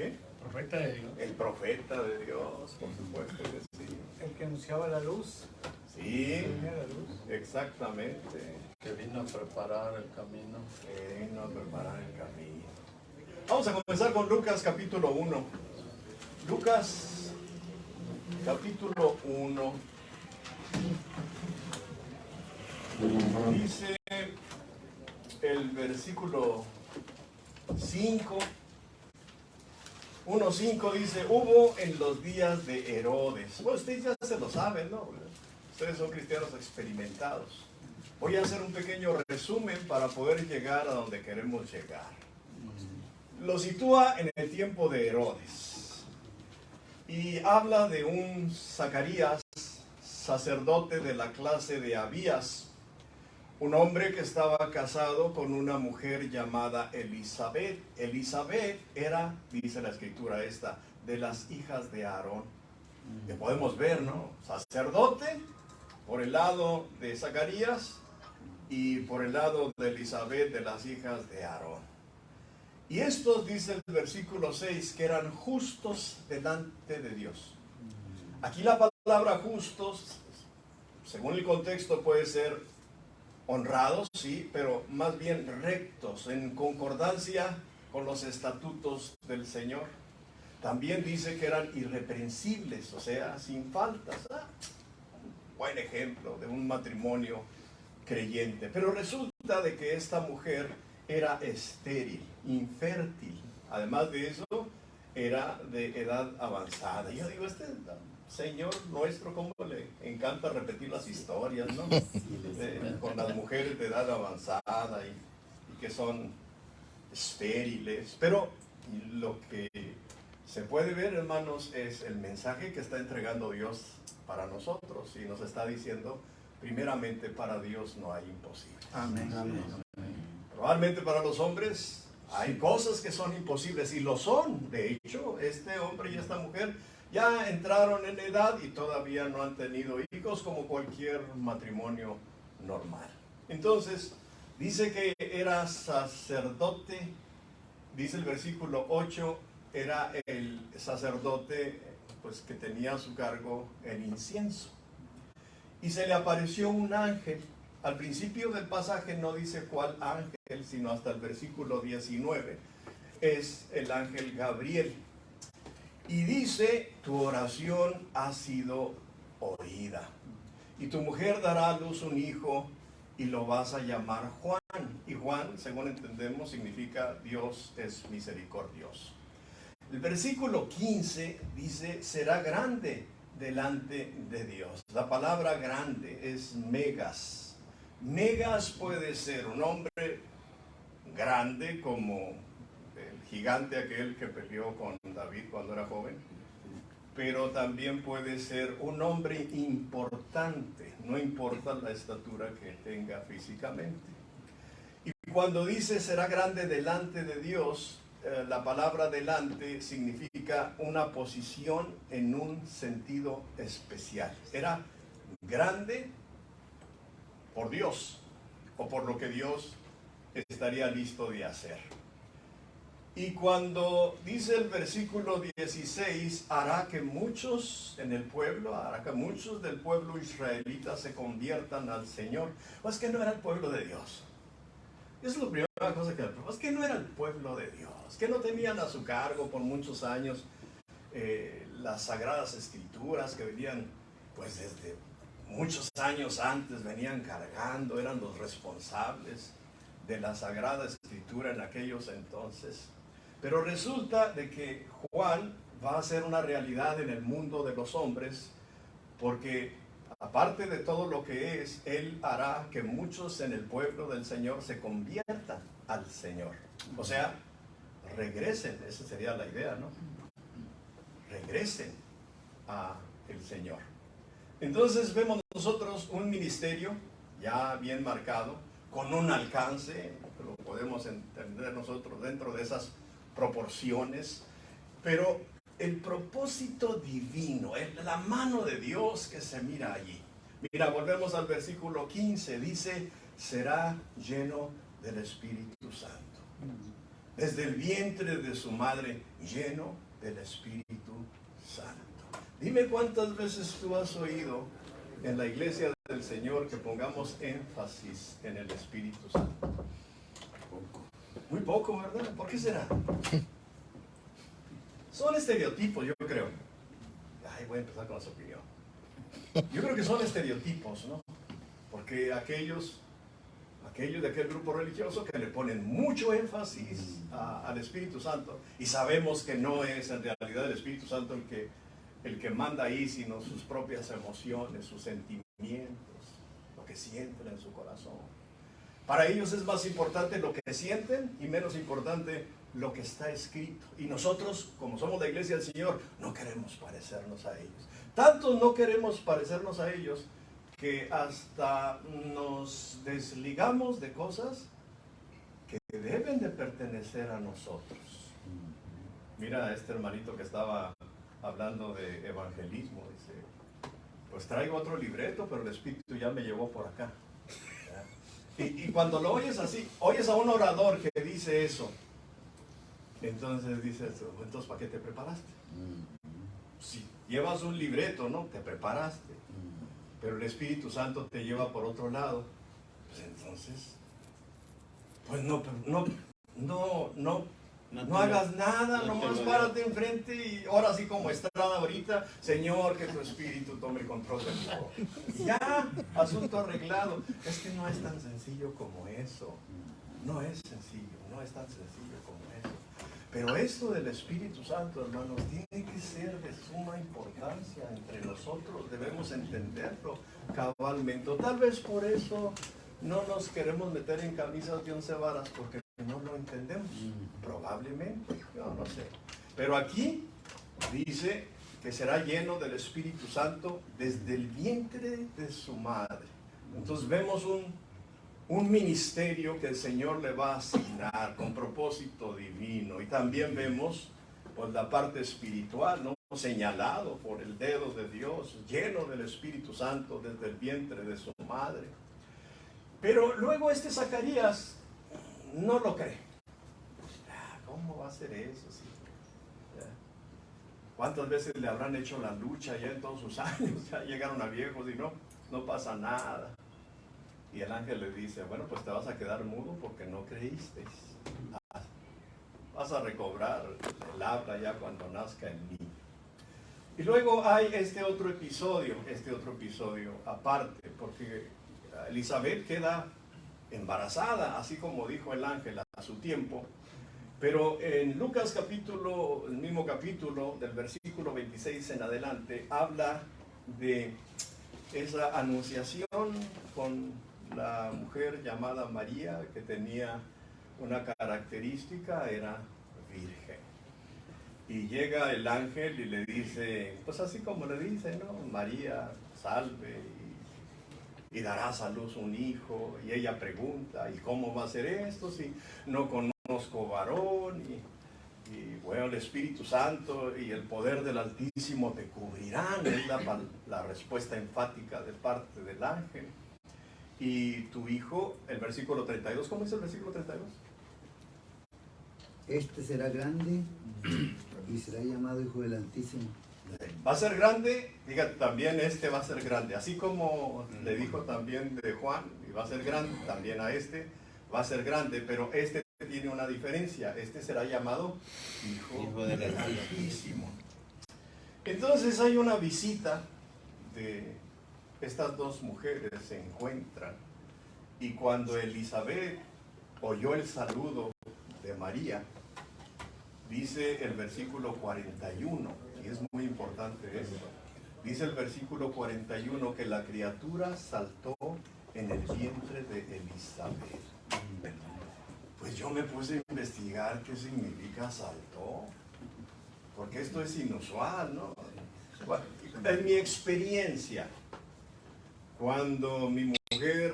qué? Profeta de Dios. El profeta de Dios, por supuesto que sí. El que anunciaba la luz. Sí, Venía la luz. exactamente. Que vino a preparar el camino. Que vino a preparar el camino. Vamos a comenzar con Lucas capítulo 1. Lucas capítulo 1. Dice el versículo 5. 1:5 dice: hubo en los días de Herodes. Bueno, ustedes ya se lo saben, ¿no? Ustedes son cristianos experimentados. Voy a hacer un pequeño resumen para poder llegar a donde queremos llegar. Lo sitúa en el tiempo de Herodes. Y habla de un Zacarías, sacerdote de la clase de Abías, un hombre que estaba casado con una mujer llamada Elizabeth. Elizabeth era, dice la escritura esta, de las hijas de Aarón. Que podemos ver, ¿no? Sacerdote por el lado de Zacarías y por el lado de Elizabeth, de las hijas de Aarón. Y estos, dice el versículo 6, que eran justos delante de Dios. Aquí la palabra justos, según el contexto, puede ser honrados, sí, pero más bien rectos, en concordancia con los estatutos del Señor. También dice que eran irreprensibles, o sea, sin faltas. Buen ejemplo de un matrimonio creyente. Pero resulta de que esta mujer era estéril, infértil. Además de eso, era de edad avanzada. Yo digo, este Señor nuestro, cómo le encanta repetir las historias, ¿no? Con las mujeres de edad avanzada y que son estériles. Pero lo que se puede ver, hermanos, es el mensaje que está entregando Dios para nosotros. Y nos está diciendo, primeramente, para Dios no hay imposible. Amén. Amén. Probablemente para los hombres hay cosas que son imposibles, y lo son. De hecho, este hombre y esta mujer ya entraron en edad y todavía no han tenido hijos, como cualquier matrimonio normal. Entonces, dice que era sacerdote, dice el versículo 8, era el sacerdote pues que tenía a su cargo el incienso. Y se le apareció un ángel. Al principio del pasaje no dice cuál ángel, sino hasta el versículo 19. Es el ángel Gabriel. Y dice: tu oración ha sido oída. Y tu mujer dará a luz un hijo y lo vas a llamar Juan. Y Juan, según entendemos, significa Dios es misericordioso. El versículo 15 dice: será grande delante de Dios. La palabra grande es megas. Megas puede ser un hombre grande como el gigante aquel que peleó con David cuando era joven, pero también puede ser un hombre importante, no importa la estatura que tenga físicamente. Y cuando dice será grande delante de Dios, la palabra delante significa una posición en un sentido especial. Era grande por Dios, o por lo que Dios estaría listo de hacer. Y cuando dice el versículo 16, hará que muchos en el pueblo, hará que muchos del pueblo israelita se conviertan al Señor. Pues que no era el pueblo de Dios. Esa es la primera cosa que es que no era el pueblo de Dios, que no tenían a su cargo por muchos años las sagradas escrituras que venían pues desde muchos años antes, venían cargando, eran los responsables de la sagrada escritura en aquellos entonces. Pero resulta de que Juan va a ser una realidad en el mundo de los hombres, porque aparte de todo lo que es, él hará que muchos en el pueblo del Señor se conviertan al Señor. O sea, regresen, esa sería la idea, ¿no? Regresen al Señor. Entonces vemos nosotros un ministerio ya bien marcado, con un alcance, lo podemos entender nosotros dentro de esas proporciones, pero el propósito divino, la mano de Dios que se mira allí. Mira, volvemos al versículo 15, dice, será lleno del Espíritu Santo. desde el vientre de su madre, lleno del Espíritu Santo. Dime cuántas veces tú has oído en la iglesia del Señor que pongamos énfasis en el Espíritu Santo. Muy poco, ¿verdad? ¿Por qué será? Son estereotipos, yo creo. Ay, voy a empezar con su opinión. Yo creo que son estereotipos, ¿no? Porque aquellos de aquel grupo religioso que le ponen mucho énfasis al Espíritu Santo, y sabemos que no es en realidad el Espíritu Santo el que manda ahí, sino sus propias emociones, sus sentimientos, lo que sienten en su corazón. Para ellos es más importante lo que sienten y menos importante lo que está escrito. Y nosotros, como somos la iglesia del Señor, no queremos parecernos a ellos. Tanto no queremos parecernos a ellos que hasta nos desligamos de cosas que deben de pertenecer a nosotros. Mira a este hermanito que estaba hablando de evangelismo, dice, pues traigo otro libreto, pero el Espíritu ya me llevó por acá. Y cuando lo oyes así, oyes a un orador que dice eso, entonces dices, entonces ¿para qué te preparaste? Si llevas un libreto, ¿no? Te preparaste, pero el Espíritu Santo te lleva por otro lado, pues entonces, pues no hagas nada, nomás párate enfrente y ahora sí como Estrada ahorita, Señor, que tu Espíritu tome el control de todo. Ya, asunto arreglado. Es que no es tan sencillo como eso. No es sencillo, no es tan sencillo como eso. Pero esto del Espíritu Santo, hermanos, tiene que ser de suma importancia entre nosotros. Debemos entenderlo cabalmente. Tal vez por eso no nos queremos meter en camisas de 11 varas, porque no lo entendemos. Probablemente, yo no sé. Pero aquí dice que será lleno del Espíritu Santo desde el vientre de su madre. Entonces vemos un ministerio que el Señor le va a asignar con propósito divino. Y también vemos pues la parte espiritual, ¿no? Señalado por el dedo de Dios, lleno del Espíritu Santo desde el vientre de su madre. Pero luego Zacarías no lo cree. ¿Cómo va a ser eso? Sí. ¿Cuántas veces le habrán hecho la lucha ya en todos sus años? Ya llegaron a viejos y no pasa nada. Y el ángel le dice, bueno, pues te vas a quedar mudo porque no creíste. Vas a recobrar el habla ya cuando nazca el niño. Y luego hay este otro episodio aparte, porque Elizabeth queda embarazada, así como dijo el ángel a su tiempo. Pero en Lucas el mismo capítulo, del versículo 26 en adelante, habla de esa anunciación con la mujer llamada María, que tenía una característica, era virgen. Y llega el ángel y le dice, pues así como le dice, ¿no? María, salve, y darás a luz un hijo. Y ella pregunta, ¿y cómo va a ser esto si no conozco varón? Y bueno, el Espíritu Santo y el poder del Altísimo te cubrirán. Es la respuesta enfática de parte del ángel. Y tu hijo, el versículo 32, ¿cómo es el versículo 32? Este será grande y será llamado Hijo del Altísimo. Va a ser grande, dígate también va a ser grande. Así como le dijo también de Juan, y va a ser grande, también a va a ser grande, pero tiene una diferencia. Será llamado Hijo del Altísimo. Entonces hay una visita de estas dos mujeres, se encuentran, y cuando Elizabeth oyó el saludo de María, dice el versículo 41, y es muy importante esto, dice el versículo 41 que la criatura saltó en el vientre de Elizabeth. Pues yo me puse a investigar qué significa saltó, porque esto es inusual, ¿no? En mi experiencia, cuando mi mujer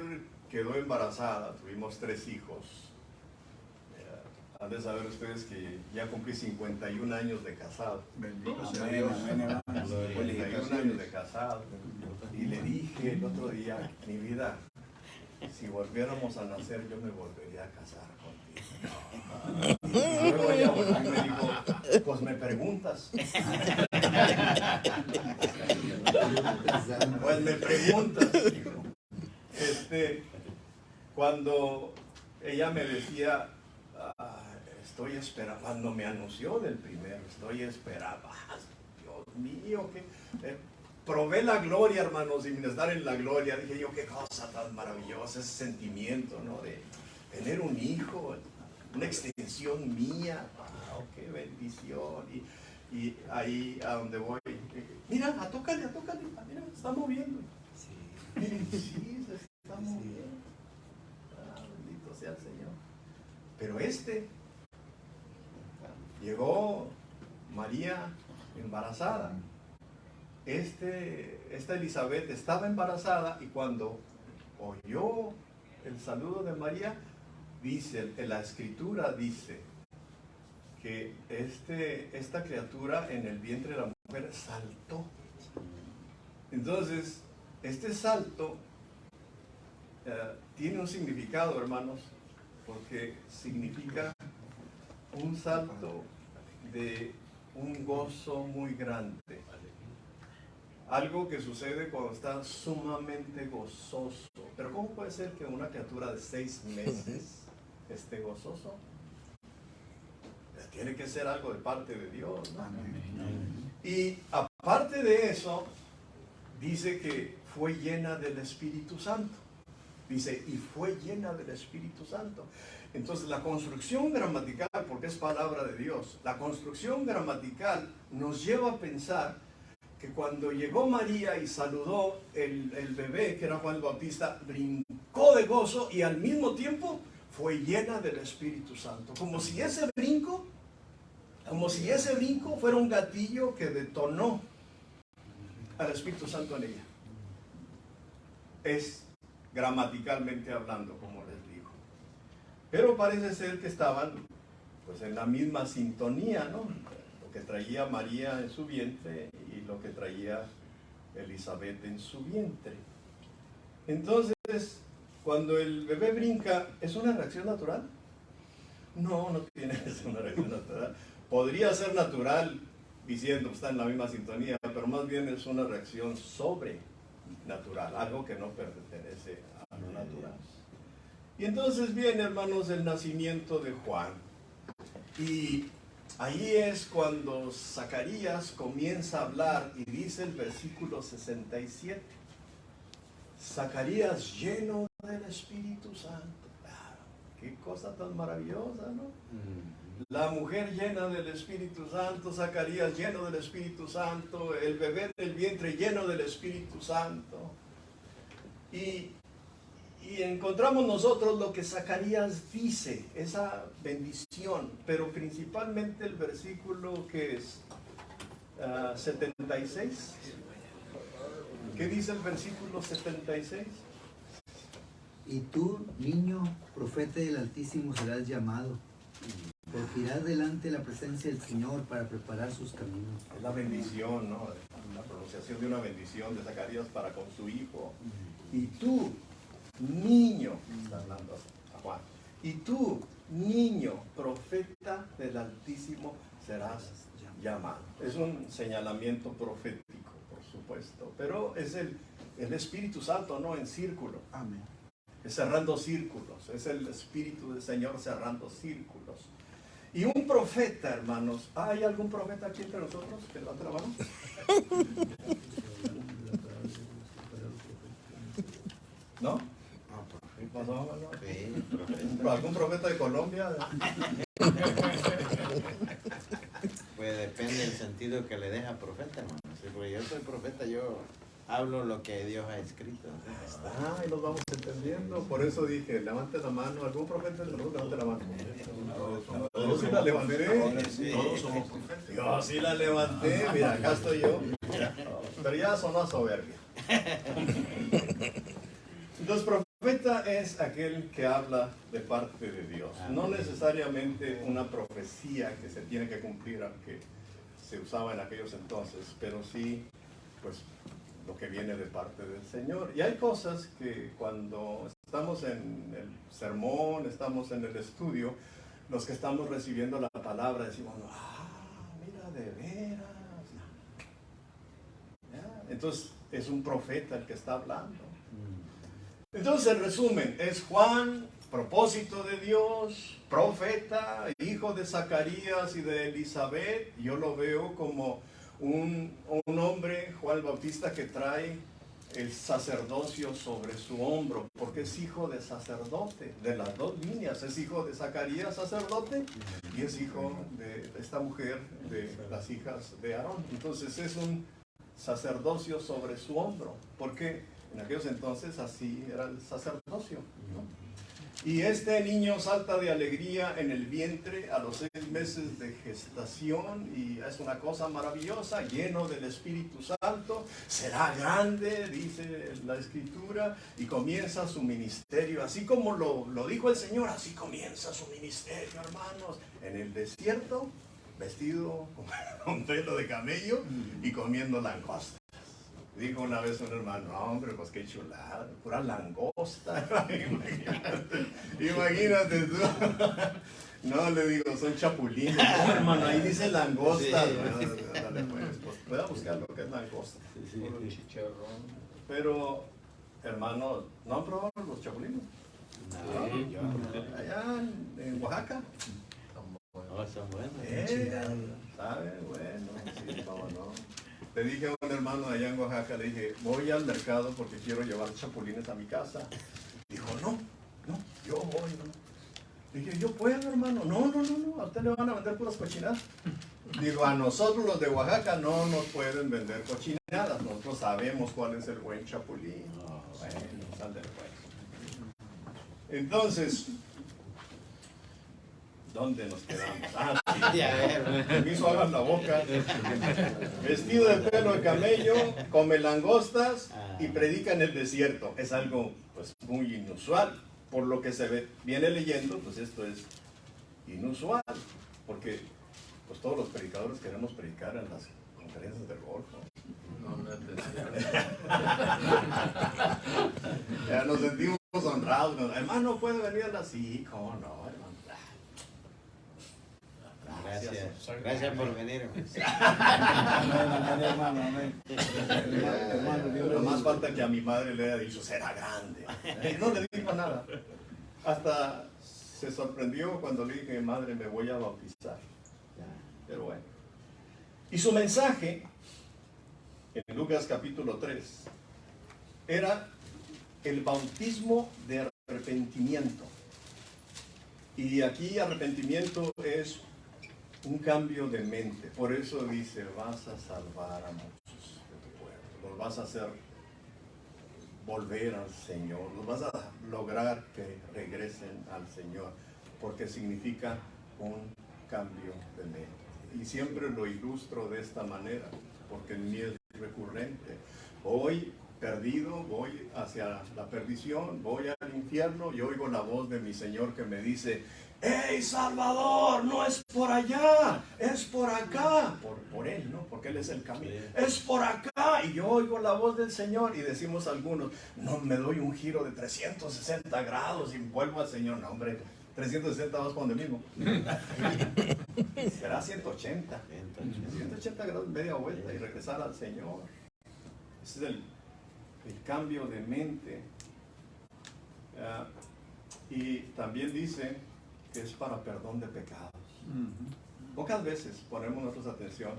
quedó embarazada, tuvimos 3 hijos. Han de saber ustedes que ya cumplí 51 años de casado. Bendito sea Dios. 51 años de casado. Y le dije el otro día, mi vida, si volviéramos a nacer, yo me volvería a casar contigo. Y luego ella volvió y me dijo, pues me preguntas. Pues me preguntas. Cuando ella me decía, estoy esperando, cuando me anunció del primero, estoy esperando, Dios mío, que probé la gloria, hermanos, y estar en la gloria, dije yo, qué cosa tan maravillosa, ese sentimiento, ¿no? De tener un hijo, una extensión mía, wow, qué bendición. Y ahí a donde voy, mira, tócale, mira, se está moviendo. Sí, se está moviendo. Bendito sea el Señor. Pero llegó María embarazada. Esta Elizabeth estaba embarazada y cuando oyó el saludo de María, dice, en la escritura dice que esta criatura en el vientre de la mujer saltó. Entonces, este salto tiene un significado, hermanos, porque significa un salto de un gozo muy grande. Algo que sucede cuando está sumamente gozoso. Pero ¿cómo puede ser que una criatura de 6 meses esté gozoso? Tiene que ser algo de parte de Dios, ¿no? Y aparte de eso, dice que fue llena del Espíritu Santo. Dice, y fue llena del Espíritu Santo. Entonces la construcción gramatical, porque es palabra de Dios, la construcción gramatical nos lleva a pensar que cuando llegó María y saludó el bebé, que era Juan el Bautista, brincó de gozo y al mismo tiempo fue llena del Espíritu Santo. Como si ese brinco fuera un gatillo que detonó al Espíritu Santo en ella. Es gramaticalmente hablando, como les digo. Pero parece ser que estaban pues en la misma sintonía, ¿no? Lo que traía María en su vientre y lo que traía Elizabeth en su vientre. Entonces, cuando el bebé brinca, ¿es una reacción natural? No, no tiene que ser una reacción natural. Podría ser natural diciendo que está en la misma sintonía, pero más bien es una reacción sobrenatural, algo que no pertenece a lo natural. Y entonces viene, hermanos, el nacimiento de Juan. Y ahí es cuando Zacarías comienza a hablar y dice el versículo 67. Zacarías lleno del Espíritu Santo. Claro, qué cosa tan maravillosa, ¿no? La mujer llena del Espíritu Santo, Zacarías lleno del Espíritu Santo, el bebé del vientre lleno del Espíritu Santo. Y encontramos nosotros lo que Zacarías dice, esa bendición, pero principalmente el versículo que es 76. ¿Qué dice el versículo 76? Y tú, niño, profeta del Altísimo, serás llamado, porque irás delante de la presencia del Señor para preparar sus caminos. Es la bendición, ¿no? La pronunciación de una bendición de Zacarías para con su hijo. Y tú, niño, está hablando a Juan, y tú, niño, profeta del Altísimo, serás llamado. Es un señalamiento profético, por supuesto, pero es el Espíritu Santo, ¿no? En círculo. Amén. Es cerrando círculos, es el Espíritu del Señor cerrando círculos. Y un profeta, hermanos, ¿hay algún profeta aquí entre nosotros que levante la mano? ¿No? ¿Qué pasó, hermano? ¿Algún profeta de Colombia? Pues depende del sentido que le deja profeta, hermano. Sí, porque yo soy profeta, yo hablo lo que Dios ha escrito. Ah, y nos vamos entendiendo. Por eso dije, levante la mano. ¿Algún profeta de nosotros? Levante la mano. Yo sí la levanté. Todos somos profetas. Yo sí la levanté. Mira, acá estoy yo. Pero ya sonó a soberbia. Entonces, profeta es aquel que habla de parte de Dios. No necesariamente una profecía que se tiene que cumplir, aunque se usaba en aquellos entonces, pero sí, pues, lo que viene de parte del Señor. Y hay cosas que cuando estamos en el sermón, estamos en el estudio, los que estamos recibiendo la palabra decimos, mira, de veras. ¿Ya? Entonces es un profeta el que está hablando. Entonces en resumen, es Juan, propósito de Dios, profeta, hijo de Zacarías y de Elizabeth. Yo lo veo como un hombre, Juan el Bautista, que trae el sacerdocio sobre su hombro, porque es hijo de sacerdote, de las dos líneas. Es hijo de Zacarías, sacerdote, y es hijo de esta mujer, de las hijas de Aarón. Entonces es un sacerdocio sobre su hombro, porque en aquellos entonces así era el sacerdocio, ¿no? Y este niño salta de alegría en el vientre a los 6 meses de gestación, y es una cosa maravillosa, lleno del Espíritu Santo. Será grande, dice la Escritura, y comienza su ministerio. Así como lo dijo el Señor, así comienza su ministerio, hermanos, en el desierto, vestido con pelo de camello y comiendo langostas. Dijo una vez un hermano, no, hombre, pues qué chulada, pura langosta. Imagínate tú. No, le digo, son chapulines. No, hermano, ahí dice langosta. Sí. Dale, pues pueda buscar lo que es langosta. Puro chicharrón. Pero, hermano, ¿no han probado los chapulines? No, Sí. yo Allá en Oaxaca. no, son buenos. ¿Sabe? Bueno, sí, cómo no. Le dije a un hermano allá en Oaxaca, le dije, voy al mercado porque quiero llevar chapulines a mi casa. Dijo, no, yo voy, no. Le dije, ¿yo puedo, hermano? No, a usted le van a vender puras cochinadas. Digo, a nosotros los de Oaxaca no nos pueden vender cochinadas, nosotros sabemos cuál es el buen chapulín. Bueno, sal del pues. Entonces, ¿dónde nos quedamos? Sí. Me hizo agua en la boca. Vestido de pelo de camello, come langostas y predica en el desierto. Es algo pues muy inusual. Por lo que se viene leyendo, pues esto es inusual. Porque pues todos los predicadores queremos predicar en las conferencias del Golfo. No necesariamente. Ya nos sentimos honrados. Hermano, ¿puede venir a la... Sí, cómo no, hermano. Gracias por venir. Lo más falta que a mi madre le haya dicho, será grande. No le dijo nada. Hasta se sorprendió cuando le dije, madre, me voy a bautizar. Pero bueno. Y su mensaje, en Lucas capítulo 3, era el bautismo de arrepentimiento. Y aquí arrepentimiento es un cambio de mente. Por eso dice, vas a salvar a muchos de tu pueblo. Los vas a hacer volver al Señor. Los vas a lograr que regresen al Señor. Porque significa un cambio de mente. Y siempre lo ilustro de esta manera. Porque en mí es recurrente. Voy perdido, voy hacia la perdición, voy al infierno y oigo la voz de mi Señor que me dice, ¡Hey, Salvador! No es por allá, es por acá. Por Él, ¿no? Porque Él es el camino. Es por acá. Y yo oigo la voz del Señor y decimos algunos, no, me doy un giro de 360 grados y vuelvo al Señor. No, hombre, 360 vas con el mismo. Será 180. 180 grados, media vuelta y regresar al Señor. Ese es el cambio de mente. Y también dice que es para perdón de pecados. Pocas veces ponemos nuestra atención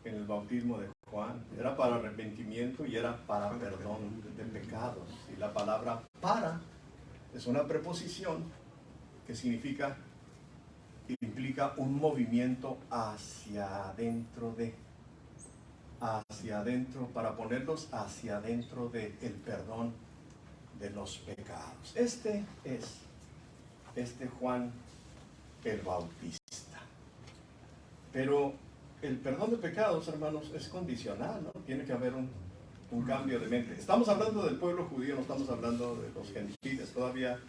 en el bautismo de Juan. Era para arrepentimiento y era para perdón de pecados. Y la palabra para es una preposición que significa, implica un movimiento hacia adentro para ponerlos hacia adentro del perdón de los pecados. Este es Juan el Bautista. Pero el perdón de pecados, hermanos, es condicional, ¿no? Tiene que haber un cambio de mente. Estamos hablando del pueblo judío, no estamos hablando de los gentiles. Todavía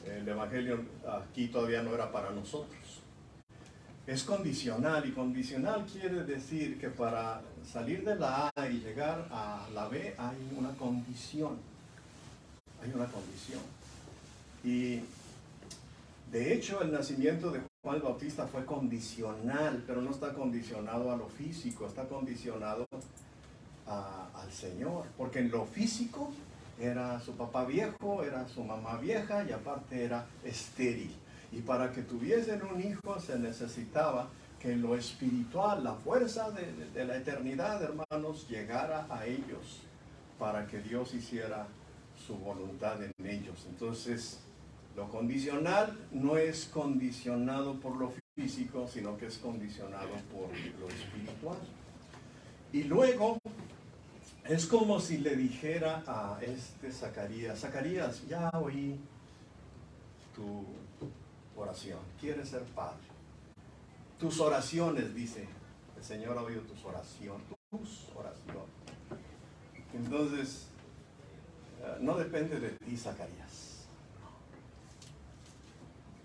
el evangelio aquí todavía no era para nosotros. es condicional, y condicional quiere decir que para salir de la A y llegar a la B hay una condición. Hay una condición. Y de hecho el nacimiento de Juan el Bautista fue condicional, pero no está condicionado a lo físico, está condicionado al Señor, porque en lo físico era su papá viejo, era su mamá vieja y aparte era estéril. Y para que tuviesen un hijo se necesitaba que en lo espiritual, la fuerza de la eternidad, hermanos, llegara a ellos para que Dios hiciera su voluntad en ellos. Entonces, lo condicional no es condicionado por lo físico, sino que es condicionado por lo espiritual. Y luego, es como si le dijera a Zacarías, Zacarías, ya oí tu oración, quieres ser padre. Tus oraciones, dice, el Señor ha oído tus oraciones. Entonces, no depende de ti, Zacarías,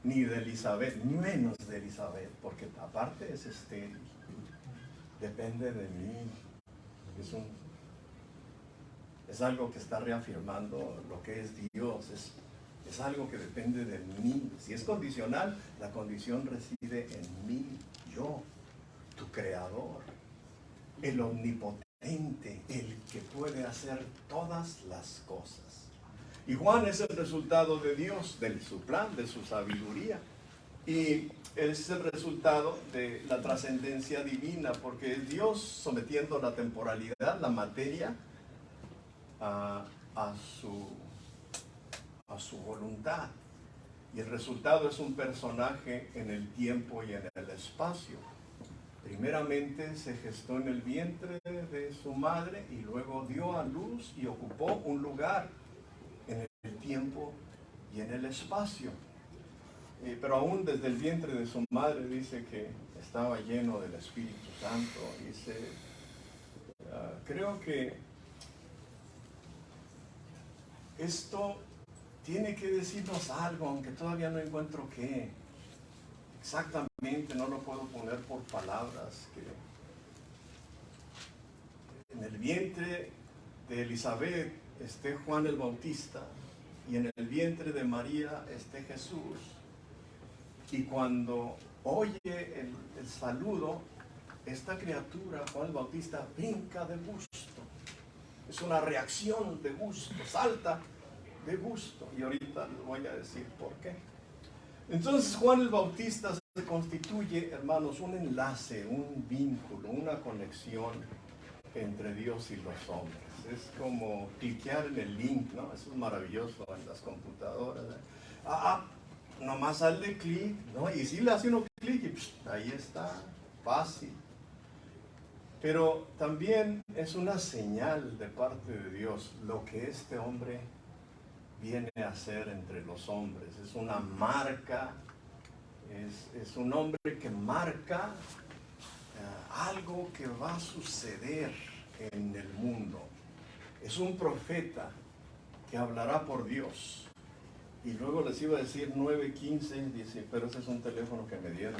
ni de Elizabeth, menos de Elizabeth, porque aparte es estéril. Depende de mí. Es algo que está reafirmando lo que es Dios. Es algo que depende de mí. Si es condicional, la condición reside en mí, yo, tu creador, el omnipotente, el que puede hacer todas las cosas. Y Juan es el resultado de Dios, de su plan, de su sabiduría. Y es el resultado de la trascendencia divina, porque es Dios sometiendo la temporalidad, la materia, a su voluntad. Y el resultado es un personaje en el tiempo y en el espacio. Primeramente se gestó en el vientre de su madre y luego dio a luz y ocupó un lugar en el tiempo y en el espacio. Pero aún desde el vientre de su madre dice que estaba lleno del Espíritu Santo. Creo que esto tiene que decirnos algo, aunque todavía no encuentro qué. Exactamente, no lo puedo poner por palabras. Que en el vientre de Elizabeth esté Juan el Bautista y en el vientre de María esté Jesús. Y cuando oye el saludo, esta criatura, Juan el Bautista, brinca de gusto. Es una reacción de gusto, salta de gusto. Y ahorita les voy a decir por qué. Entonces Juan el Bautista se constituye, hermanos, un enlace, un vínculo, una conexión entre Dios y los hombres. Es como cliquear en el link, ¿no? Eso es maravilloso en las computadoras. Nomás hazle clic, ¿no? Y si le hace uno clic y ahí está, fácil. Pero también es una señal de parte de Dios lo que este hombre viene a hacer entre los hombres. Es una marca, es un hombre que marca algo que va a suceder en el mundo. Es un profeta que hablará por Dios. Y luego les iba a decir 9:15, dice, pero ese es un teléfono que me dieron.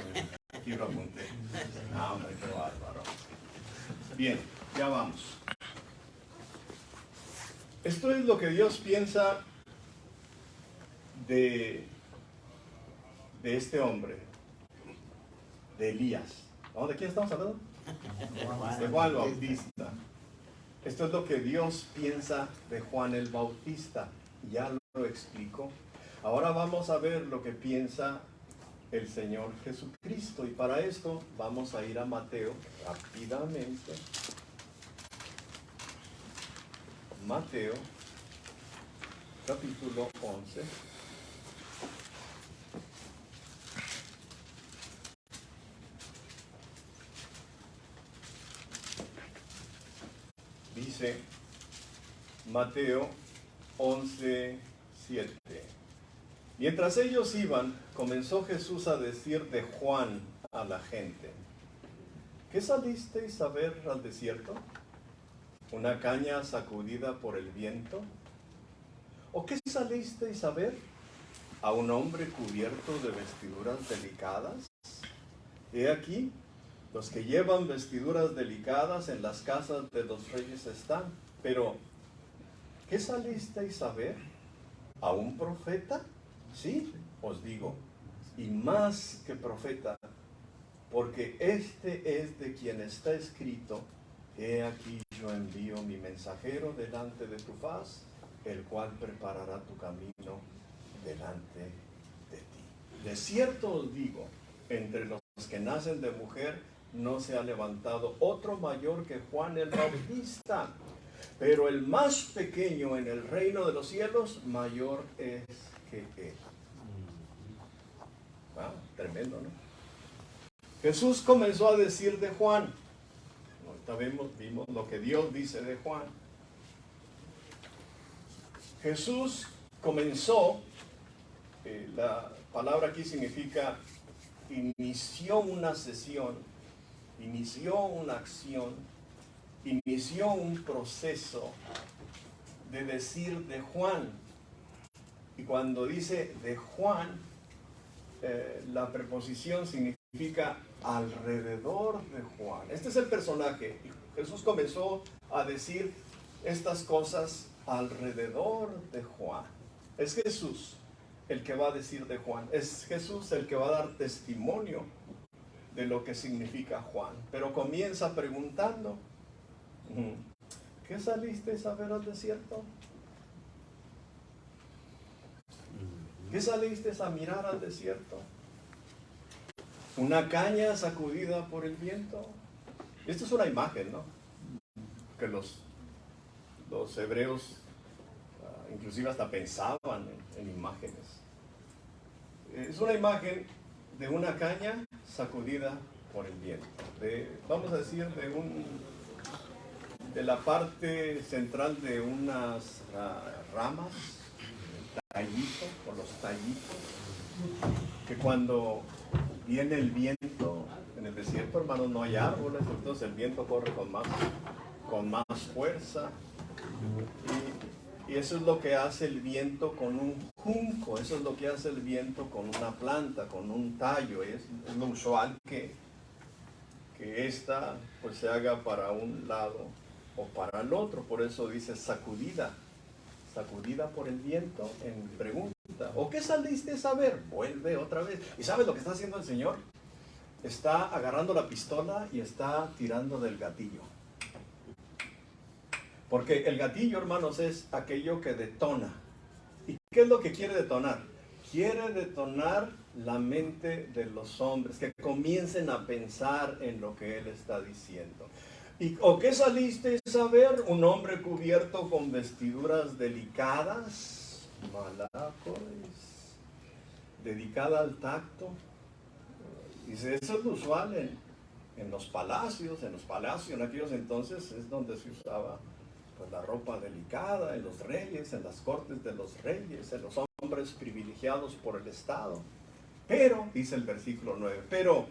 Aquí lo apunté. No, hombre, qué bárbaro. Bien, ya vamos. Esto es lo que Dios piensa de este hombre, de Elías. ¿No? ¿De quién estamos hablando? De Juan el Bautista. Esto es lo que Dios piensa de Juan el Bautista. Ya lo explicó. Ahora vamos a ver lo que piensa el Señor Jesucristo. Y para esto vamos a ir a Mateo rápidamente. Mateo, capítulo 11. Dice Mateo 11:7. Mientras ellos iban, comenzó Jesús a decir de Juan a la gente: ¿qué salisteis a ver al desierto? ¿Una caña sacudida por el viento? ¿O qué salisteis a ver? ¿A un hombre cubierto de vestiduras delicadas? He aquí, los que llevan vestiduras delicadas en las casas de los reyes están. Pero, ¿qué salisteis a ver? ¿A un profeta? Sí, os digo, y más que profeta, porque este es de quien está escrito: he aquí yo envío mi mensajero delante de tu faz, el cual preparará tu camino delante de ti. De cierto os digo, entre los que nacen de mujer no se ha levantado otro mayor que Juan el Bautista, pero el más pequeño en el reino de los cielos mayor es que él. Ah, tremendo, ¿no? Jesús comenzó a decir de Juan. Ahorita vimos lo que Dios dice de Juan. Jesús comenzó, la palabra aquí significa inició una sesión, inició una acción, inició un proceso de decir de Juan. Y cuando dice de Juan, la preposición significa alrededor de Juan. Este es el personaje. Jesús comenzó a decir estas cosas alrededor de Juan. Es Jesús el que va a decir de Juan. Es Jesús el que va a dar testimonio de lo que significa Juan. Pero comienza preguntando: ¿qué salisteis a ver al desierto? ¿Qué salisteis a mirar al desierto? ¿Una caña sacudida por el viento? Esto es una imagen, ¿no? Que los hebreos inclusive hasta pensaban en imágenes. Es una imagen de una caña sacudida por el viento. Vamos a decir, de la parte central de unas ramas, tallito, o los tallitos, que cuando viene el viento en el desierto, hermanos, no hay árboles, entonces el viento corre con más fuerza, y eso es lo que hace el viento con un junco, eso es lo que hace el viento con una planta, con un tallo. Es lo usual que esta pues se haga para un lado o para el otro. Por eso dice sacudida por el viento en pregunta. ¿O qué saliste a ver? Vuelve otra vez. ¿Y sabes lo que está haciendo el Señor? Está agarrando la pistola y está tirando del gatillo. Porque el gatillo, hermanos, es aquello que detona. ¿Y qué es lo que quiere detonar? Quiere detonar la mente de los hombres, que comiencen a pensar en lo que Él está diciendo. ¿O qué saliste a ver? Un hombre cubierto con vestiduras delicadas, malacos, dedicada al tacto. Dice, eso es lo usual en los palacios. En los palacios en aquellos entonces es donde se usaba pues la ropa delicada, en los reyes, en las cortes de los reyes, en los hombres privilegiados por el Estado. Pero, dice el versículo 9, pero,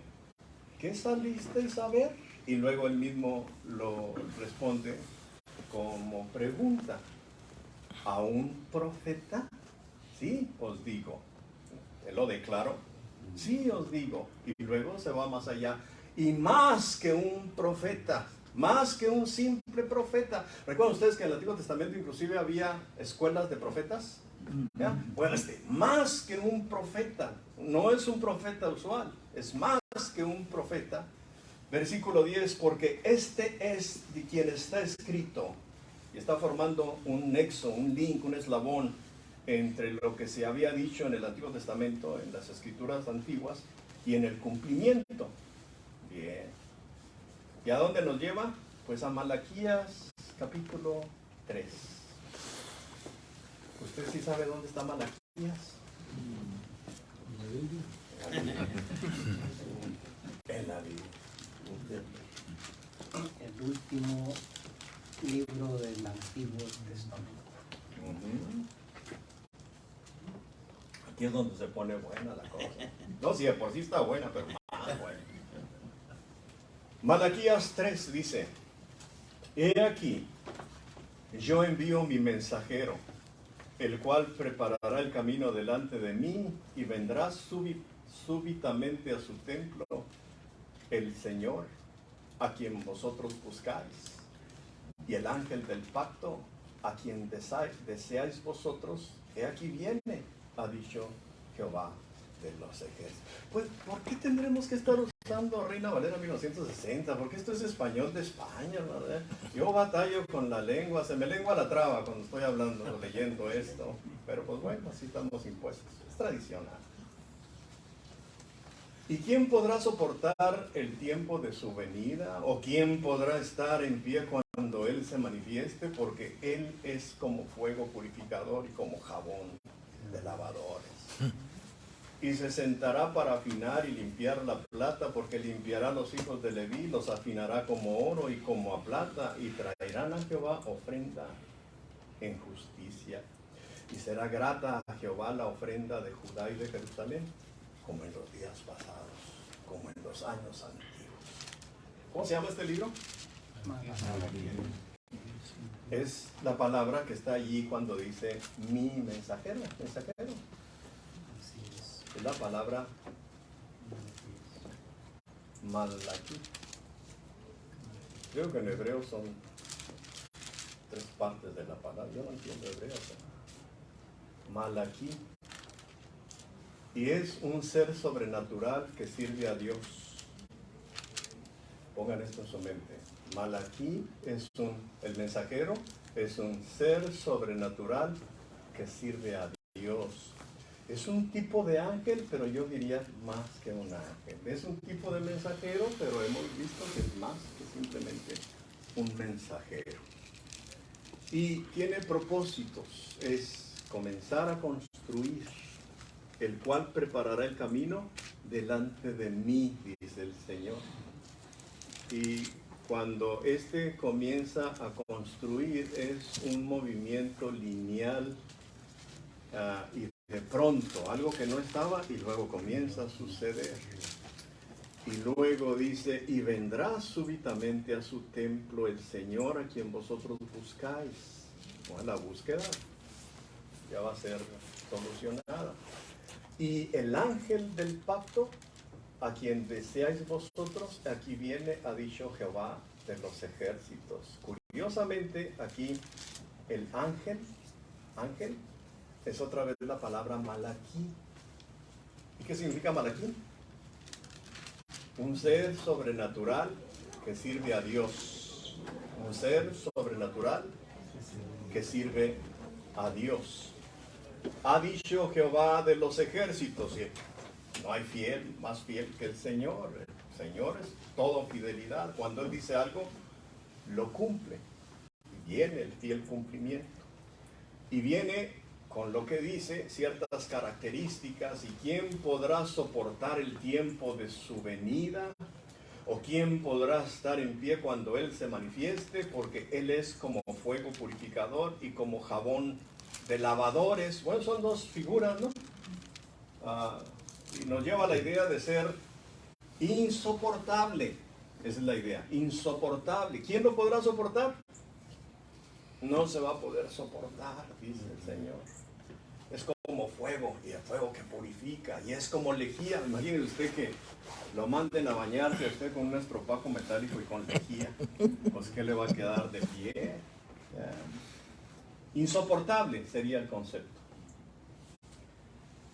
¿qué salisteis a ver? Y luego él mismo lo responde como pregunta: ¿a un profeta? Sí, os digo. Él lo declaró. Sí, os digo. Y luego se va más allá. Y más que un profeta, más que un simple profeta. ¿Recuerdan ustedes que en el Antiguo Testamento inclusive había escuelas de profetas? ¿Ya? Bueno, más que un profeta, no es un profeta usual, es más que un profeta. Versículo 10, porque este es de quien está escrito, y está formando un nexo, un link, un eslabón entre lo que se había dicho en el Antiguo Testamento, en las escrituras antiguas, y en el cumplimiento. Bien. ¿Y a dónde nos lleva? Pues a Malaquías capítulo 3. ¿Usted sí sabe dónde está Malaquías? En la Biblia. El último libro del Antiguo Testamento. Aquí es donde se pone buena la cosa. No, si de por sí está buena, pero más buena. Malaquías 3 dice: he aquí, yo envío mi mensajero, el cual preparará el camino delante de mí, y vendrá súbitamente a su templo, el Señor, a quien vosotros buscáis, y el ángel del pacto, a quien deseáis vosotros, he aquí viene, ha dicho Jehová de los ejércitos. Pues, ¿por qué tendremos que estar usando Reina Valera 1960? Porque esto es español de España, ¿verdad? Yo batallo con la lengua, se me lengua la traba cuando estoy hablando o leyendo esto. Pero pues bueno, así estamos impuestos. Es tradicional. ¿Y quién podrá soportar el tiempo de su venida? ¿O quién podrá estar en pie cuando Él se manifieste? Porque Él es como fuego purificador y como jabón de lavadores. Y se sentará para afinar y limpiar la plata, porque limpiará a los hijos de Leví, los afinará como oro y como a plata, y traerán a Jehová ofrenda en justicia. Y será grata a Jehová la ofrenda de Judá y de Jerusalén, como en los días pasados, como en los años antiguos. ¿Cómo se llama este libro? Es la palabra que está allí cuando dice mi mensajero, mensajero. Es la palabra Malaquí. Creo que en hebreo son 3 partes de la palabra. Yo no entiendo hebreo. Malaquí. Y es un ser sobrenatural que sirve a Dios. Pongan esto en su mente. Malaquí es el mensajero, es un ser sobrenatural que sirve a Dios. Es un tipo de ángel, pero yo diría más que un ángel. Es un tipo de mensajero, pero hemos visto que es más que simplemente un mensajero. Y tiene propósitos, es comenzar a construir, el cual preparará el camino delante de mí, dice el Señor. Y cuando este comienza a construir es un movimiento lineal y de pronto, algo que no estaba y luego comienza a suceder. Y luego dice, y vendrá súbitamente a su templo el Señor a quien vosotros buscáis. Bueno, la búsqueda ya va a ser solucionada. Y el ángel del pacto, a quien deseáis vosotros, aquí viene, ha dicho Jehová de los ejércitos. Curiosamente, aquí el ángel, es otra vez la palabra Malaquí. ¿Y qué significa Malaquí? Un ser sobrenatural que sirve a Dios. Un ser sobrenatural que sirve a Dios. Ha dicho Jehová de los ejércitos. No hay más fiel que el Señor. El Señor es todo fidelidad. Cuando Él dice algo, lo cumple. Y viene el fiel cumplimiento. Y viene con lo que dice ciertas características. ¿Y quién podrá soportar el tiempo de su venida? ¿O quién podrá estar en pie cuando Él se manifieste? Porque Él es como fuego purificador y como jabón de lavadores. Bueno, son dos figuras, ¿no? Y nos lleva a la idea de ser insoportable. Esa es la idea, insoportable. ¿Quién lo podrá soportar? No se va a poder soportar, dice el Señor. Es como fuego, y el fuego que purifica, y es como lejía. Imagínese usted que lo manden a bañarse a usted con un estropajo metálico y con lejía. Pues ¿qué le va a quedar de pie? Insoportable sería el concepto.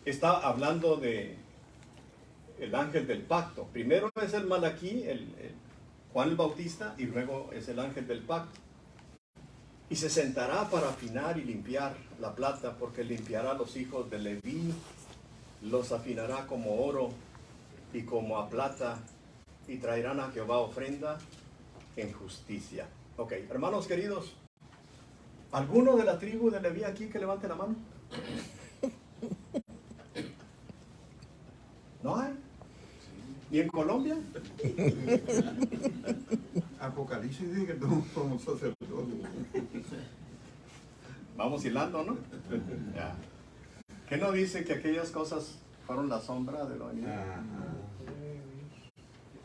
Está hablando de el ángel del pacto. Primero es el Malaquí, el Juan el Bautista, y luego es el ángel del pacto. Y se sentará para afinar y limpiar la plata, porque limpiará a los hijos de Leví, los afinará como oro y como a plata, y traerán a Jehová ofrenda en justicia. Ok, hermanos queridos, ¿alguno de la tribu de Leví aquí que levante la mano? ¿No hay? ¿Y en Colombia? Apocalipsis dice que todos somos sacerdotes. Vamos hilando, ¿no? Ya. ¿Qué no dice que aquellas cosas fueron la sombra de lo venido?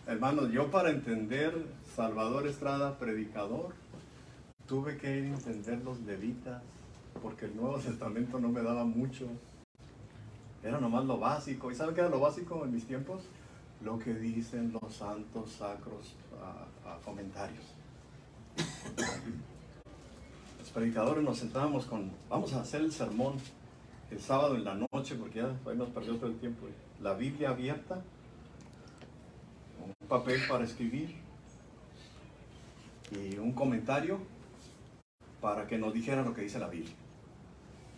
Hermanos, yo para entender Salvador Estrada, predicador, tuve que ir a entender los levitas, porque el Nuevo Testamento no me daba mucho. Era nomás lo básico. ¿Y saben qué era lo básico en mis tiempos? lo que dicen los santos sacros comentarios. Los predicadores nos sentábamos vamos a hacer el sermón el sábado en la noche, porque ya hoy nos perdió todo el tiempo. La Biblia abierta, un papel para escribir y un comentario para que nos dijera lo que dice la Biblia.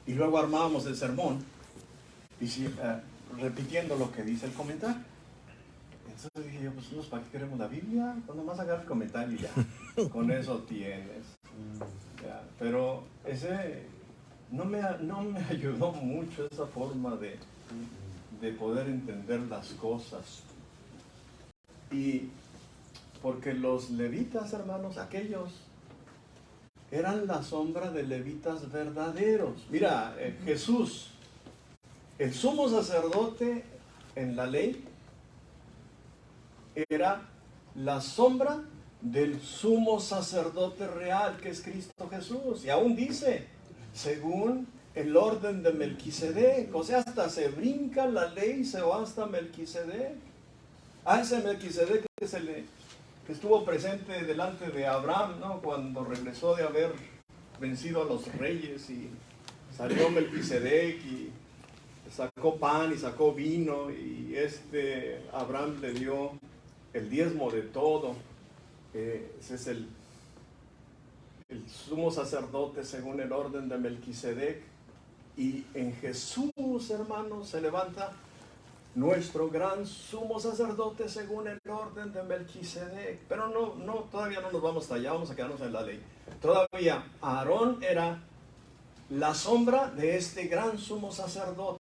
Y luego armábamos el sermón repitiendo lo que dice el comentario. Entonces dije yo, pues ¿para qué queremos la Biblia? Pues nomás agarra el comentario y ya, con eso tienes. Ya. Pero ese no me ayudó mucho, esa forma de poder entender las cosas. Y porque los levitas, hermanos, aquellos eran la sombra de levitas verdaderos. Mira, Jesús, el sumo sacerdote en la ley, era la sombra del sumo sacerdote real, que es Cristo Jesús. Y aún dice, según el orden de Melquisedec. O sea, hasta se brinca la ley y se va hasta Melquisedec. Ese Melquisedec que estuvo presente delante de Abraham, ¿no? Cuando regresó de haber vencido a los reyes, y salió Melquisedec y sacó pan y sacó vino, y Abraham le dio el diezmo de todo. Ese es el sumo sacerdote según el orden de Melquisedec. Y en Jesús, hermanos, se levanta nuestro gran sumo sacerdote según el orden de Melquisedec. Pero todavía no nos vamos hasta allá, vamos a quedarnos en la ley. Todavía Aarón era la sombra de este gran sumo sacerdote.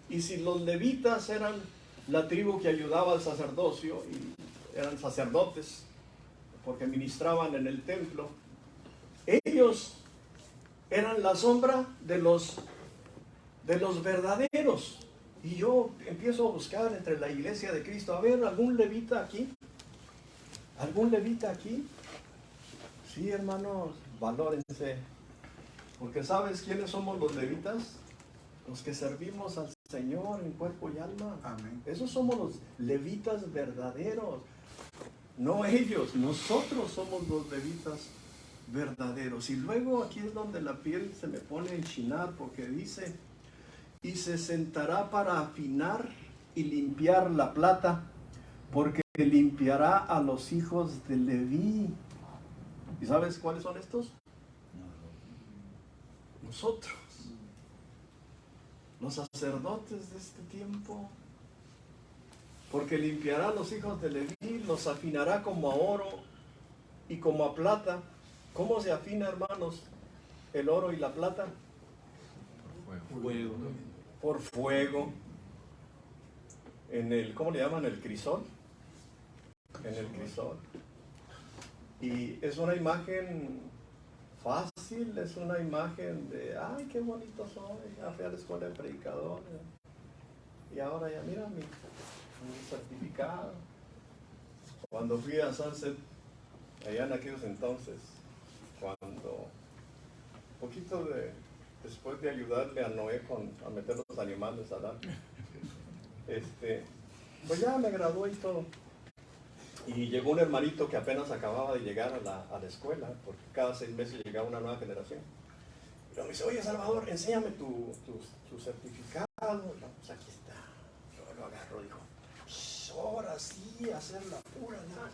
Y si los levitas eran la tribu que ayudaba al sacerdocio, y eran sacerdotes porque ministraban en el templo, ellos eran la sombra de los verdaderos. Y yo empiezo a buscar entre la iglesia de Cristo, a ver, ¿algún levita aquí? ¿Algún levita aquí? Sí, hermanos, valórense. Porque ¿sabes quiénes somos los levitas? Los que servimos al Señor en cuerpo y alma. Amén. Esos somos los levitas verdaderos. No ellos, nosotros somos los levitas verdaderos. Y luego aquí es donde la piel se me pone a enchinar, porque dice: y se sentará para afinar y limpiar la plata, porque limpiará a los hijos de Leví. ¿Y sabes cuáles son estos? Nosotros, los sacerdotes de este tiempo. Porque limpiará a los hijos de Leví, los afinará como a oro y como a plata. ¿Cómo se afina, hermanos, el oro y la plata? Fuego. Por fuego. ¿Cómo le llaman? El crisol. En el crisol. Y es una imagen fácil, es una imagen de, ay, qué bonito soy, ya fui a la escuela de predicadores. Y ahora ya mira mi certificado. Cuando fui a Sunset, allá en aquellos entonces, después de ayudarle a Noé a meter los animales al arca, pues ya me gradué y todo. Y llegó un hermanito que apenas acababa de llegar a la escuela, porque cada 6 meses llegaba una nueva generación. Y me dice: oye, Salvador, enséñame tu certificado. No, pues aquí está. Yo lo agarro, dijo: ahora sí, hacer la pura lana.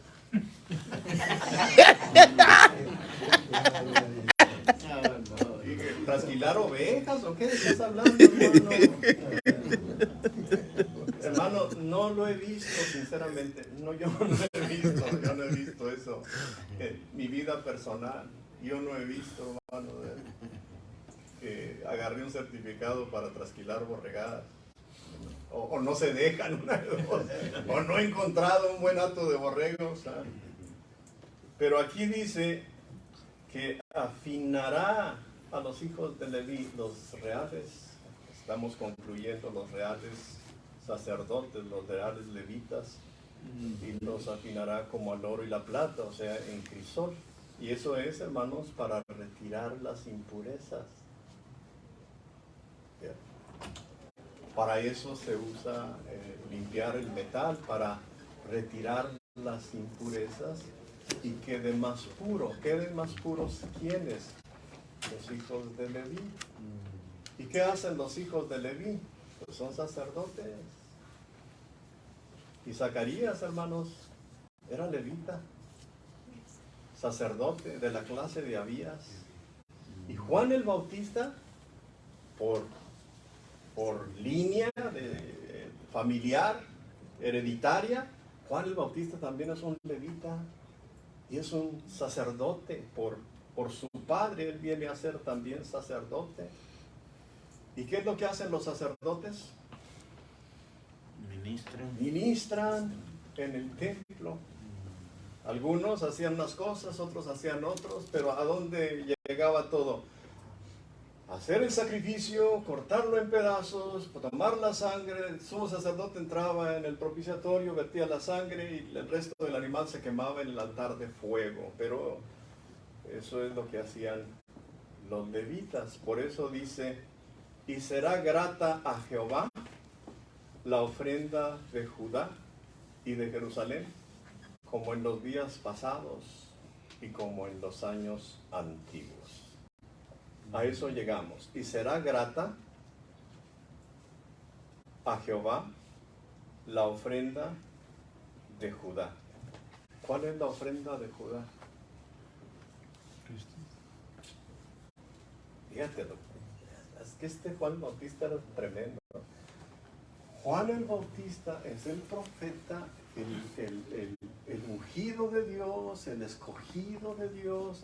¿Trasquilar ovejas o qué estás hablando, hermano? Hermano, no lo he visto, sinceramente. Yo no he visto eso en mi vida personal. Yo no he visto, hermano, que agarré un certificado para trasquilar borregadas. O no se dejan, o no he encontrado un buen hato de borregos. Pero aquí dice que afinará a los hijos de Leví, los reales. Estamos concluyendo, los reales sacerdotes, los reales levitas, y los afinará como al oro y la plata, o sea, en crisol. Y eso es, hermanos, para retirar las impurezas. Para eso se usa limpiar el metal, para retirar las impurezas y quede más puro. ¿Queden más puros quiénes? Los hijos de Leví. ¿Y qué hacen los hijos de Leví? Pues son sacerdotes. Y Zacarías, hermanos, era levita, sacerdote de la clase de Abías. Y Juan el Bautista, por línea familiar, hereditaria, Juan el Bautista también es un levita y es un sacerdote. Por su padre, él viene a ser también sacerdote. ¿Y qué es lo que hacen los sacerdotes? Ministran en el templo. Algunos hacían unas cosas, otros hacían otros, pero ¿a dónde llegaba todo? Hacer el sacrificio, cortarlo en pedazos, tomar la sangre. El sumo sacerdote entraba en el propiciatorio, vertía la sangre y el resto del animal se quemaba en el altar de fuego. Pero eso es lo que hacían los levitas. Por eso dice: y será grata a Jehová la ofrenda de Judá y de Jerusalén, como en los días pasados y como en los años antiguos. A eso llegamos. Y será grata a Jehová la ofrenda de Judá. ¿Cuál es la ofrenda de Judá? Fíjate, es que este Juan Bautista era tremendo. Juan el Bautista es el profeta, el ungido de Dios, el escogido de Dios.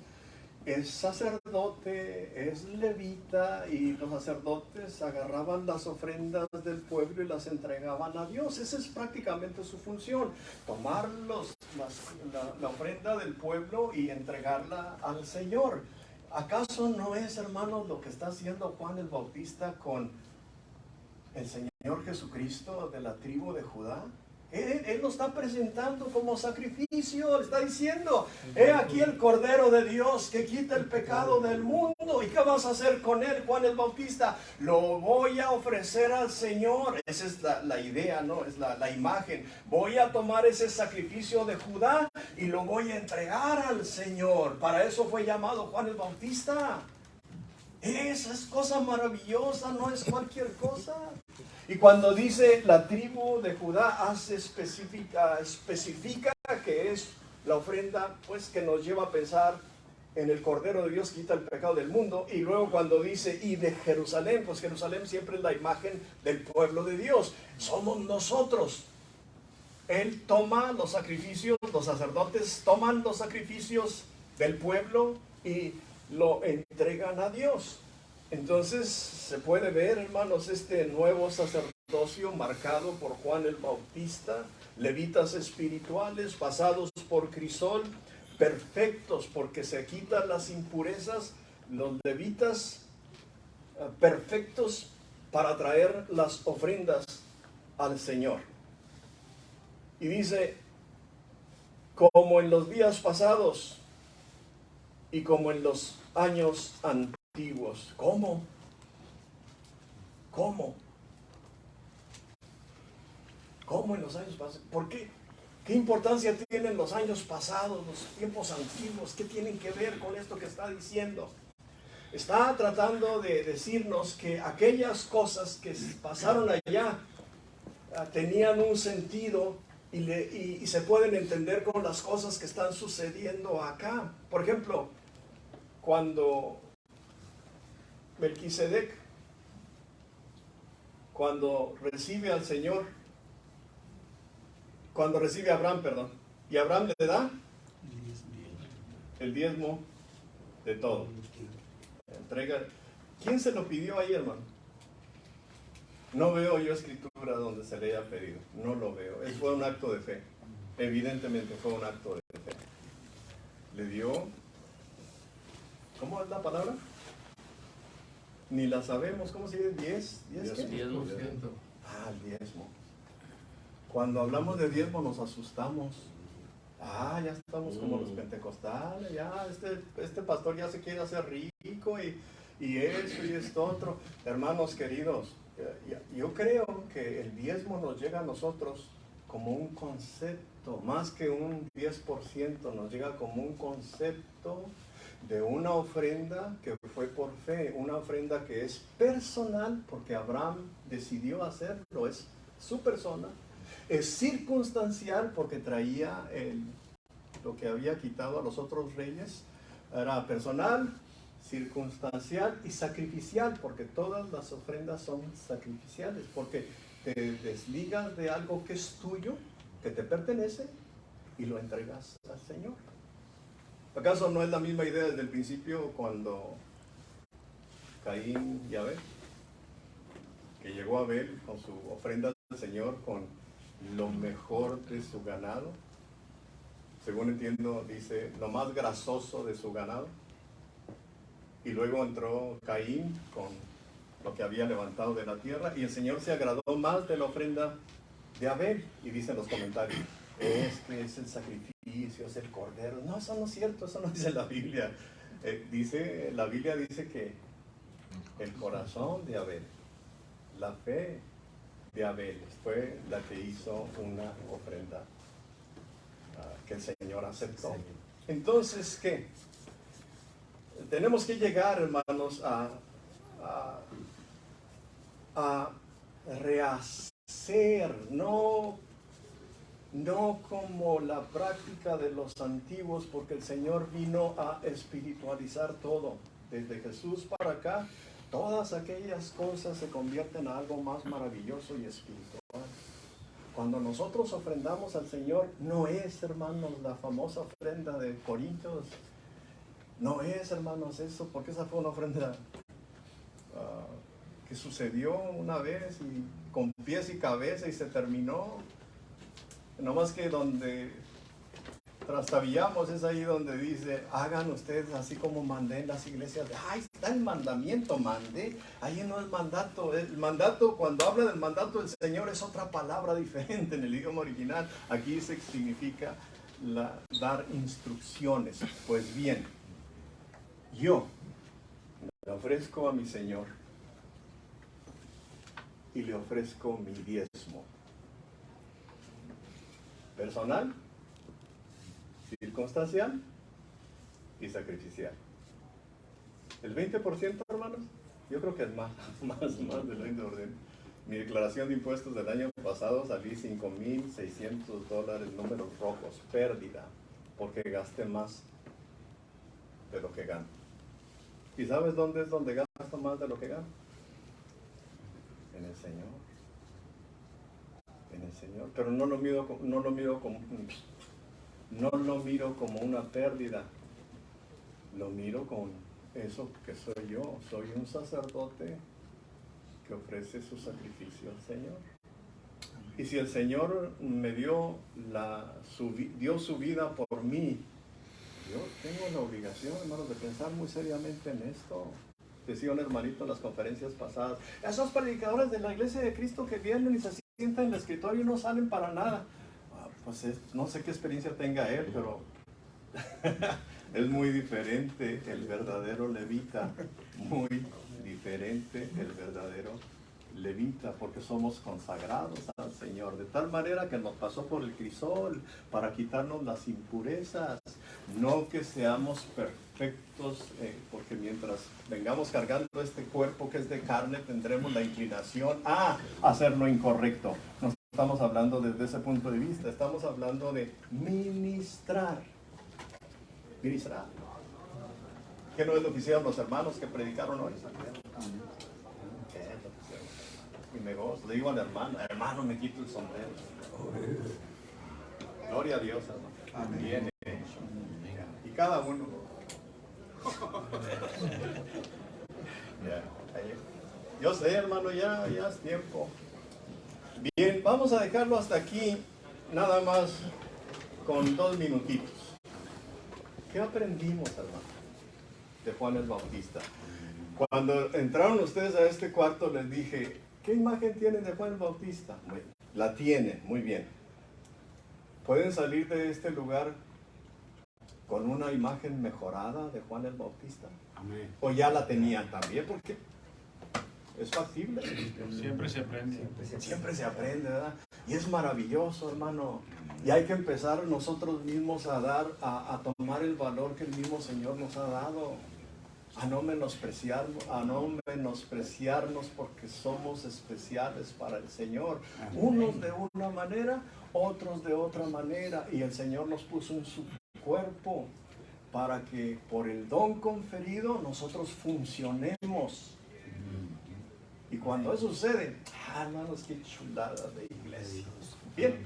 Es sacerdote, es levita, y los sacerdotes agarraban las ofrendas del pueblo y las entregaban a Dios. Esa es prácticamente su función: tomar la ofrenda del pueblo y entregarla al Señor. ¿Acaso no es, hermanos, lo que está haciendo Juan el Bautista con el Señor Jesucristo de la tribu de Judá? Él lo está presentando como sacrificio. Le está diciendo: he aquí el Cordero de Dios que quita el pecado del mundo. ¿Y qué vas a hacer con él, Juan el Bautista? Lo voy a ofrecer al Señor. Esa es la idea, ¿no? Es la imagen. Voy a tomar ese sacrificio de Judá y lo voy a entregar al Señor. Para eso fue llamado Juan el Bautista. Esa es cosa maravillosa, no es cualquier cosa. Y cuando dice la tribu de Judá, especifica que es la ofrenda, pues, que nos lleva a pensar en el Cordero de Dios que quita el pecado del mundo. Y luego cuando dice y de Jerusalén, pues Jerusalén siempre es la imagen del pueblo de Dios. Somos nosotros. Él toma los sacrificios, los sacerdotes toman los sacrificios del pueblo y lo entregan a Dios. Entonces se puede ver, hermanos, este nuevo sacerdocio marcado por Juan el Bautista, levitas espirituales pasados por crisol, perfectos porque se quitan las impurezas, los levitas perfectos para traer las ofrendas al Señor. Y dice: como en los días pasados y como en los años antiguos. ¿Cómo? ¿Cómo en los años pasados? ¿Por qué? ¿Qué importancia tienen los años pasados, los tiempos antiguos? ¿Qué tienen que ver con esto que está diciendo? Está tratando de decirnos que aquellas cosas que pasaron allá tenían un sentido y se pueden entender con las cosas que están sucediendo acá. Por ejemplo, cuando Melquisedec, cuando recibe al Señor, cuando recibe a Abraham, y Abraham le da el diezmo de todo. Entrega. ¿Quién se lo pidió ahí, hermano? No veo yo escritura donde se le haya pedido. No lo veo. Fue un acto de fe. Evidentemente fue un acto de fe. Le dio... ¿Cómo es la palabra? Ni la sabemos. ¿Cómo se dice? ¿10 qué? 10%. Ah, el diezmo. Cuando hablamos de diezmo nos asustamos. Ya estamos como los pentecostales. Ya este pastor ya se quiere hacer rico y eso y esto otro. Hermanos queridos, Yo creo que el diezmo nos llega a nosotros como un concepto, más que un 10%, nos llega como un concepto de una ofrenda que fue por fe, una ofrenda que es personal, porque Abraham decidió hacerlo, es su persona, es circunstancial, porque traía lo que había quitado a los otros reyes, era personal, circunstancial y sacrificial, porque todas las ofrendas son sacrificiales, porque te desligas de algo que es tuyo, que te pertenece, y lo entregas al Señor. ¿Acaso no es la misma idea desde el principio cuando Caín y Abel, que llegó Abel con su ofrenda al Señor con lo mejor de su ganado? Según entiendo, dice, lo más grasoso de su ganado. Y luego entró Caín con lo que había levantado de la tierra, y el Señor se agradó más de la ofrenda de Abel. Y dicen los comentarios, es que es el sacrificio, es el cordero. No, eso no es cierto, eso no dice la Biblia. La Biblia dice que el corazón de Abel, la fe de Abel, fue la que hizo una ofrenda que el Señor aceptó. Entonces, ¿qué? Tenemos que llegar, hermanos, a rehacer, no como la práctica de los antiguos, porque el Señor vino a espiritualizar todo. Desde Jesús para acá, todas aquellas cosas se convierten en algo más maravilloso y espiritual. Cuando nosotros ofrendamos al Señor, no es, hermanos, la famosa ofrenda de Corintios. No es, hermanos, eso, porque esa fue una ofrenda que sucedió una vez y con pies y cabeza y se terminó. No más que donde trastabillamos es ahí donde dice, hagan ustedes así como mandé en las iglesias. Ahí está el mandamiento, mandé. Ahí no es mandato. El mandato, cuando habla del mandato del Señor, es otra palabra diferente en el idioma original. Aquí significa dar instrucciones. Pues bien, yo le ofrezco a mi Señor y le ofrezco mi diezmo. Personal, circunstancial y sacrificial. El 20%, hermanos, yo creo que es más del 20%. Mi declaración de impuestos del año pasado salí $5,600, números rojos, pérdida, porque gasté más de lo que gano. ¿Y sabes dónde es donde gasto más de lo que gano? En el Señor. En el Señor. Pero no lo miro como una pérdida. Lo miro con eso que soy yo. Soy un sacerdote que ofrece su sacrificio al Señor. Y si el Señor me dio su vida por mí, yo tengo la obligación, hermanos, de pensar muy seriamente en esto. Decía un hermanito en las conferencias pasadas, esos predicadores de la Iglesia de Cristo que vienen y se sientan en el escritorio y no salen para nada. Pues no sé qué experiencia tenga él, pero es muy diferente el verdadero levita, muy diferente el verdadero levita, porque somos consagrados al Señor, de tal manera que nos pasó por el crisol para quitarnos las impurezas, no que seamos perfectos, porque mientras vengamos cargando este cuerpo que es de carne, tendremos la inclinación a hacer lo incorrecto. No estamos hablando desde ese punto de vista, estamos hablando de ministrar. ¿Qué no es lo que hicieron los hermanos que predicaron hoy? Y me gozo, le digo al hermano, me quito el sombrero. Gloria a Dios, hermano. Bien hecho. Y cada uno. Yo sé, hermano, ya es tiempo. Bien, vamos a dejarlo hasta aquí, nada más con 2 minutitos. ¿Qué aprendimos, hermano, de Juan el Bautista? Cuando entraron ustedes a este cuarto les dije, ¿qué imagen tienen de Juan el Bautista? La tienen, muy bien. ¿Pueden salir de este lugar con una imagen mejorada de Juan el Bautista? Amén. ¿O ya la tenían también? Porque Es factible. Siempre se aprende. Siempre se aprende, ¿verdad? Y es maravilloso, hermano. Y hay que empezar nosotros mismos a tomar el valor que el mismo Señor nos ha dado. A no menospreciarnos porque somos especiales para el Señor. Unos de una manera, otros de otra manera. Y el Señor nos puso en su cuerpo para que por el don conferido nosotros funcionemos. Y cuando eso sucede, hermanos, qué chulada de iglesia. Bien,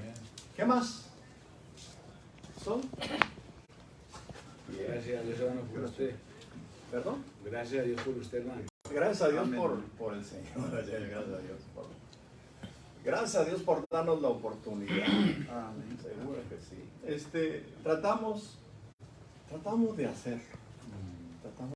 ¿qué más? ¿Son? Gracias a Dios, hermano, por usted. ¿Perdón? Gracias a Dios por usted, hermano. Gracias a Dios por el Señor. Gracias a Dios por darnos la oportunidad. Amén. Seguro que sí. Tratamos de hacerlo.